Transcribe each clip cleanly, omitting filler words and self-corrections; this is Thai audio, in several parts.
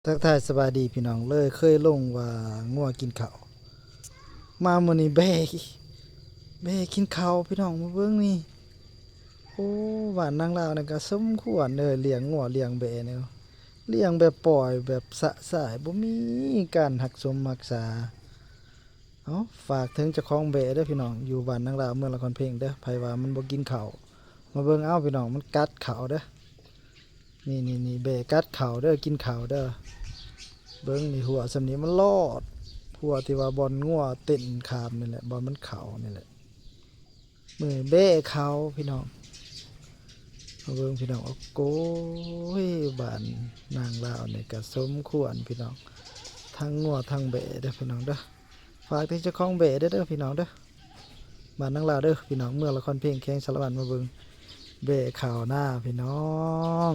ทักทายสบายดีพี่น้องเลยเคยลงว่างัวกินข้าวมามื้อนี้แบกินข้าวพี่น้องมาเบิ่งนี่โอ้บ้านนางลาวนี่ก็สมควรเด้อเลี้ยงงัวเลี้ยงแบเนี่ยเลี้ยงแบบปล่อยแบบสะสายบ่มีการรักษารักษาเอ้าฝากถึงเจ้าของแบเด้อพี่น้องอยู่บ้านนางลาวเมืองละครเพลงเด้อไผว่ามันบ่กินข้าวมาเบิ่งเอาพี่น้องมันกัดข้าวเด้อนี่แบกัดข้าวเด้อกินข้าวเด้อ เบิ้งนี่หัวสำนี้มันรอดหัวที่ว่าบอลงัวเต้นคามนี่แหละบอลมันเข่านี่แหละมือเบ้เขาพี่น้องเอาเบิ้งพี่น้องโอ้โก้ยบานนางลาวนี่ก็สมควรพี่น้องทั้งงัวทั้งเบ้เด้อพี่น้องเด้อฝากที่เจ้าของเบ้เด้อพี่น้องเด้อบ้านนางลาวเด้อพี่น้องเมื่อละครเพลงแข่งสารวัตรมาเบิ้งเบ้ข่าวหน้าพี่น้อง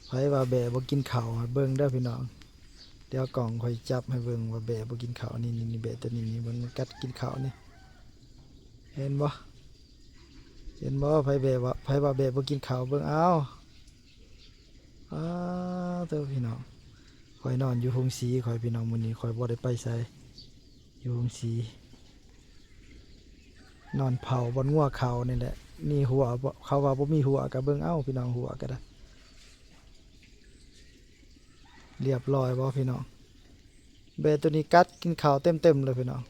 ไผว่าแบะบ่กินข้าวให้เบิ่งเด้อพี่น้องเดี๋ยวกล่องค่อยจับให้เบิ่งว่าแบะบ่กินข้าวนี่แบะตัวนี้มันกัดกินข้าวนี่เห็นบ่ไผว่าแบะบ่กินข้าวเบิ่งเอาอ้าเด้อพี่น้องข่อยนอนอยู่โรงสีข่อยพี่น้องมื้อนี้ข่อยบ่ได้ไปไสอยู่โรงสีนอนเผาบนงัวเขานี่แหละนี่หัวบ่เขาว่าบ่มีหัวก็เบิ่งเอาพี่น้องหัวก็ได้เรียบร้อยบ่พี่น้อง เบตัวนี้กัดกินข้าวเต็มเลยพี่น้อง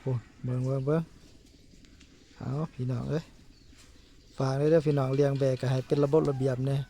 โอ้เบิ่งเอาพี่น้องเอ้ยฝากเลยเด้อพี่น้องเลี้ยงแบก็ให้เป็นระบบระเบียบเนี่ย